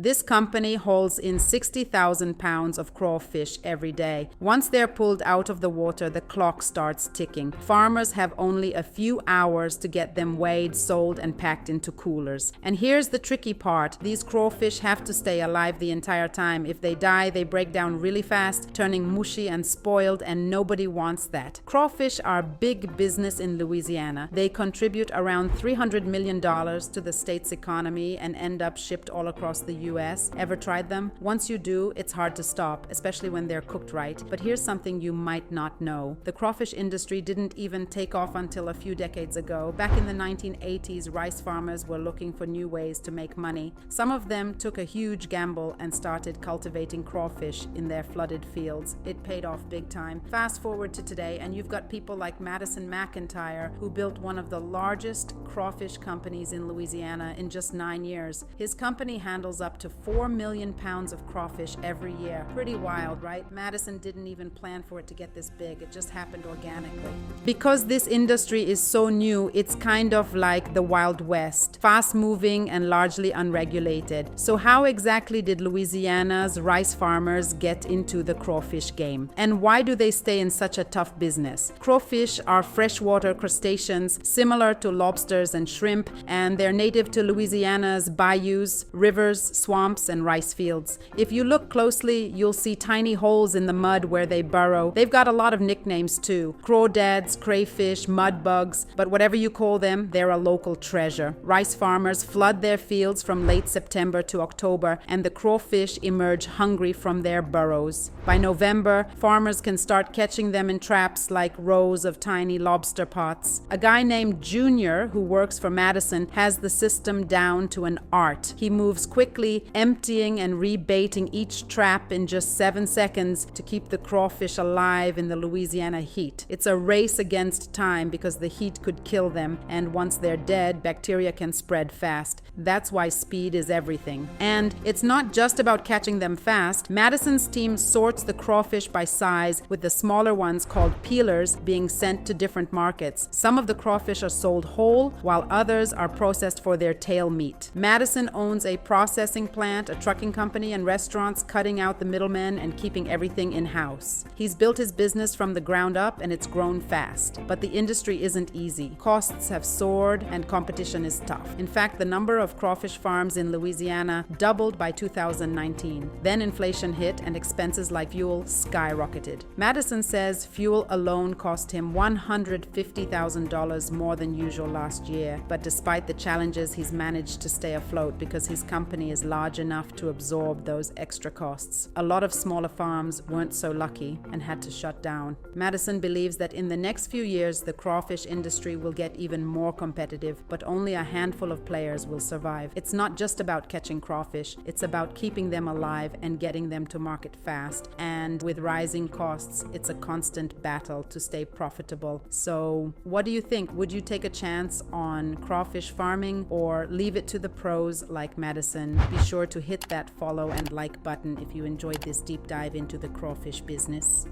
This company hauls in 60,000 pounds of crawfish every day. Once they're pulled out of the water, the clock starts ticking. Farmers have only a few hours to get them weighed, sold, and packed into coolers. And here's the tricky part. These crawfish have to stay alive the entire time. If they die, they break down really fast, turning mushy and spoiled, and nobody wants that. Crawfish are big business in Louisiana. They contribute around $300 million to the state's economy and end up shipped all across the US. Ever tried them? Once you do, it's hard to stop, especially when they're cooked right. But here's something you might not know. The crawfish industry didn't even take off until a few decades ago. Back in the 1980s, rice farmers were looking for new ways to make money. Some of them took a huge gamble and started cultivating crawfish in their flooded fields. It paid off big time. Fast forward to today, and you've got people like Madison McIntyre, who built one of the largest crawfish companies in Louisiana in just 9 years. His company handles up to 4 million pounds of crawfish every year. Pretty wild, right? Madison didn't even plan for it to get this big. It just happened organically. Because this industry is so new, it's kind of like the Wild West, fast-moving and largely unregulated. So how exactly did Louisiana's rice farmers get into the crawfish game? And why do they stay in such a tough business? Crawfish are freshwater crustaceans similar to lobsters and shrimp, and they're native to Louisiana's bayous, rivers, swamps, and rice fields. If you look closely, you'll see tiny holes in the mud where they burrow. They've got a lot of nicknames too: crawdads, crayfish, mud bugs, but whatever you call them, they're a local treasure. Rice farmers flood their fields from late September to October, and the crawfish emerge hungry from their burrows. By November, farmers can start catching them in traps like rows of tiny lobster pots. A guy named Junior, who works for Madison, has the system down to an art. He moves quickly, emptying and rebaiting each trap in just 7 seconds to keep the crawfish alive in the Louisiana heat. It's a race against time because the heat could kill them, and once they're dead, bacteria can spread fast. That's why speed is everything. And it's not just about catching them fast. Madison's team sorts the crawfish by size, with the smaller ones called peelers being sent to different markets. Some of the crawfish are sold whole, while others are processed for their tail meat. Madison owns a processing plant, a trucking company, and restaurants, cutting out the middlemen and keeping everything in-house. He's built his business from the ground up, and it's grown fast. But the industry isn't easy. Costs have soared, and competition is tough. In fact, the number of crawfish farms in Louisiana doubled by 2019. Then inflation hit, and expenses like fuel skyrocketed. Madison says fuel alone cost him $150,000 more than usual last year. But despite the challenges, he's managed to stay afloat because his company is large enough to absorb those extra costs. A lot of smaller farms weren't so lucky and had to shut down. Madison believes that in the next few years, the crawfish industry will get even more competitive, but only a handful of players will survive. It's not just about catching crawfish, it's about keeping them alive and getting them to market fast. And with rising costs, it's a constant battle to stay profitable. So, what do you think? Would you take a chance on crawfish farming or leave it to the pros like Madison? Be sure to hit that follow and like button if you enjoyed this deep dive into the crawfish business.